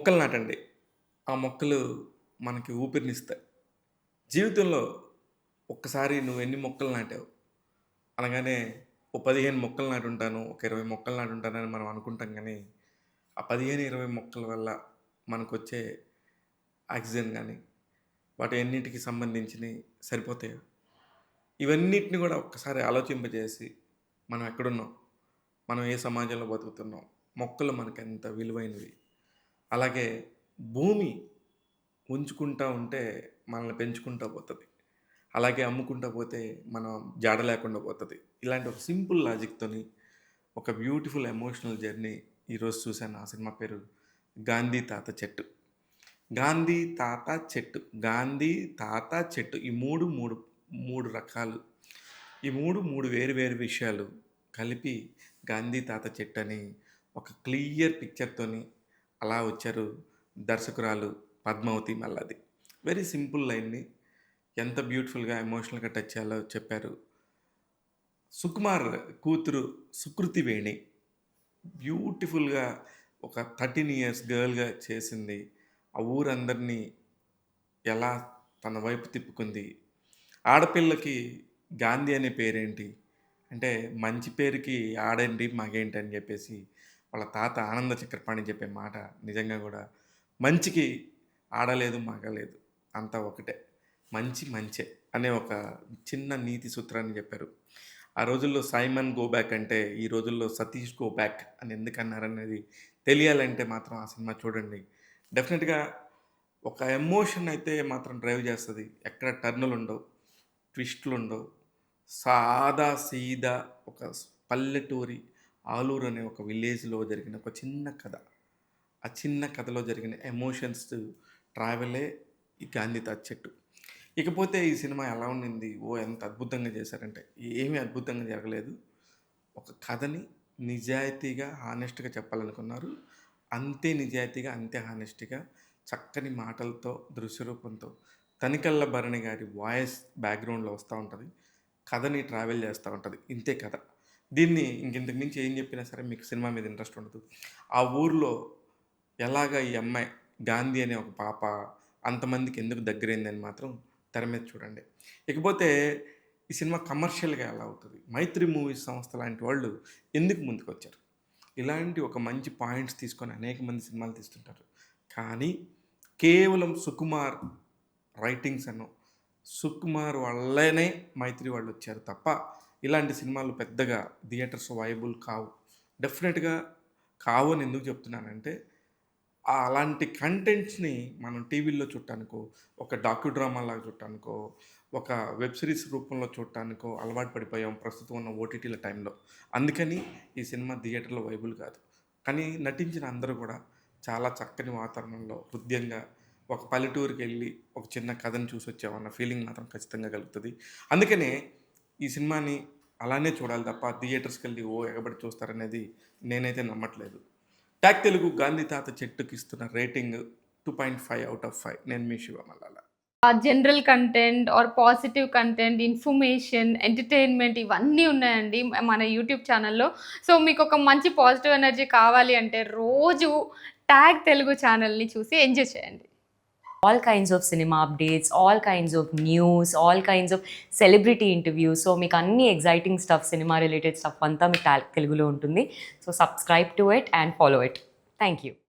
మొక్కలు నాటండి. ఆ మొక్కలు మనకి ఊపిరినిస్తాయి. జీవితంలో ఒక్కసారి నువ్వెన్ని మొక్కలు నాటావు? అనగానే ఓ 15 మొక్కలు నాటుంటాను, ఒక 20 మొక్కలు నాటుంటానని మనం అనుకుంటాం గానీ, ఆ 15, 20 మొక్కల వల్ల మనకొచ్చే ఆక్సిజన్ గానీ, వాటి అన్నిటికి సంబంధించినయి సరిపోతాయా? ఇవన్నిటిని గూడా ఒక్కసారి ఆలోచింపజేసి, మనం ఎక్కడున్నాం? మనం ఏ సమాజంలో బతుకుతున్నాం? మొక్కలు మనకెంత విలువైనవి? అలాగే భూమి ఉంచుకుంటా ఉంటే మనల్ని పెంచుకుంటా పోతది. అలాగే అమ్ముకుంటా పోతే మనం జాడ లేకుండా పోతది. ఇలాంటి ఒక సింపుల్ లాజిక్‌తోని ఒక బ్యూటిఫుల్ ఎమోషనల్ జర్నీ ఈరోజు చూశాను. ఆ సినిమా పేరు 'గాంధీ తాత చెట్టు'. 'గాంధీ తాత చెట్టు', 'గాంధీ తాత చెట్టు' ఈ 3 రకాలు. ఈ 3 వేరు వేరు విషయాలు కలిపి 'గాంధీ తాత చెట్టు' అని ఒక క్లియర్ పిక్చర్‌తోని అలా వచ్చారు దర్శకురాలు పద్మావతి మల్లాది. వెరీ సింపుల్ లైన్‌ని ఎంత బ్యూటిఫుల్‌గా, ఎమోషనల్‌గా టచ్ చేయాలో చెప్పారు. సుకుమార్ కూతురు సుకృతి వేణి బ్యూటిఫుల్‌గా ఒక 13 ఇయర్స్ గర్ల్‌గా చేసింది. ఆ ఊరందరినీ ఎలా తన వైపు తిప్పుకుంది. ఆడపిల్లకి గాంధీ అనే పేరేంటి? అంటే మంచి పేరుకి ఆడేంటి, మగేంటి అని జెప్పేసి వాళ్ళ తాత ఆనంద చక్రపాణి చెప్పే మాట నిజంగా గూడా మంచికి ఆడ లేదు, మగ లేదు. అంతా ఒకటే. మంచి మంచే అనే ఒక చిన్న నీతి సూత్రాన్ని జెప్పారు. ఆ రోజుల్లో సైమన్ గో బ్యాక్ అంటే, ఈ రోజుల్లో సతీష్ గో బ్యాక్ అని ఎందుకన్నారనేది తెలియాలంటే మాత్రం ఆ సినిమా చూడండి. డెఫినెట్‌గా ఒక ఎమోషన్ అయితే మాత్రం డ్రైవ్ చేస్తది. ఎక్కడ టర్నులుండవు, ట్విస్టులుండవు. సాదా సీదా ఒక పల్లెటూరి ఆలూరు అనే ఒక విలేజ్‌లో జరిగిన ఒక చిన్న కథ. ఆ చిన్న కథలో జరిగిన ఎమోషన్స్ ట్రావెలే ఈ 'గాంధీ తాత చెట్టు'. ఇకపోతే ఈ సినిమా ఎలా ఉండింది? ఎంత అద్భుతంగా చేశారంటే, ఏమీ అద్భుతంగా జరగలేదు. ఒక కథని నిజాయితీగా, హానెస్ట్‌గా చెప్పాలనుకున్నారు. అంతే నిజాయితీగా, అంతే హానెస్ట్‌గా చక్కని మాటలతో, దృశ్య రూపంతో, తనికెళ్ళ భరణి గారి వాయిస్ బ్యాక్‌గ్రౌండ్‌లో వస్తా ఉంటది. కథని ట్రావెల్ చేస్తా ఉంటది. ఇంతే కథ. దీన్ని ఇంకింతకు మించి ఏం చెప్పినా సరే మీకు సినిమా మీద ఇంట్రెస్ట్ ఉండదు. ఆ ఊర్లో ఎలాగా ఈ అమ్మాయి గాంధీ అనే ఒక పాప అంతమందికి ఎందుకు దగ్గరైందని మాత్రం తెర మీద చూడండి. ఇకపోతే ఈ సినిమా కమర్షియల్‌గా ఎలా అవుతది? 'మైత్రి మూవీస్' సంస్థ లాంటి వాళ్ళు ఎందుకు ముందుకొచ్చారు? ఇలాంటి ఒక మంచి పాయింట్స్ తీసుకొని అనేక మంది సినిమాలు తీస్తుంటారు. కానీ కేవలం సుకుమార్ రైటింగ్స్ అనో, సుకుమార్ వల్లనే 'మైత్రి' వాళ్ళొచ్చారు తప్ప, ఇలాంటి సినిమాలు పెద్దగా థియేటర్స్ వయబుల్ కావు. డెఫినెట్‌గా కావు అని ఎందుకు చెప్తున్నానంటే, అలాంటి కంటెంట్స్‌ని మనం టీవీల్లో చూడటానికో, ఒక డాక్యూ డ్రామాలాగా చూడటానికో, ఒక వెబ్ సిరీస్ రూపంలో చూడటానికో అలవాటు పడిపోయాం ప్రస్తుతం ఉన్న ఓటీటీల టైంలో. అందుకని ఈ సినిమా థియేటర్‌లో వైబుల్ కాదు. కానీ నటించిన అందరూ కూడా చాలా చక్కని వాతావరణంలో హృద్యంగా ఒక పల్లెటూరికెళ్ళి ఒక చిన్న కథను చూసొచ్చామన్న ఫీలింగ్ మాత్రం ఖచ్చితంగా కలుగుతది. అందుకనే ఈ సినిమాని అలానే చూడాలి తప్ప థియేటర్స్‌కెళ్ళి ఎగబడి చూస్తారనేది నేనైతే నమ్మట్లేదు. టాక్ తెలుగు 'గాంధీ తాత చెట్టు'కి ఇస్తున్న రేటింగ్ 2.5/5. నేను మీ Shiva Mallala. General content or positive content, information, entertainment ఇవన్నీ ఉన్నాయండి మన యూట్యూబ్ ఛానల్‌లో. సో, మీకొక మంచి పాజిటివ్ ఎనర్జీ కావాలి అంటే రోజు ట్యాగ్ తెలుగు ఛానల్‌ని చూసి ఎంజాయ్ చేయండి. All kinds of cinema updates, all kinds of news, all kinds of celebrity interviews. So మీకు అన్ని exciting stuff, cinema related stuff అంతా మీకు తెలుగులో ఉంటుంది. So subscribe to it and follow it. Thank you.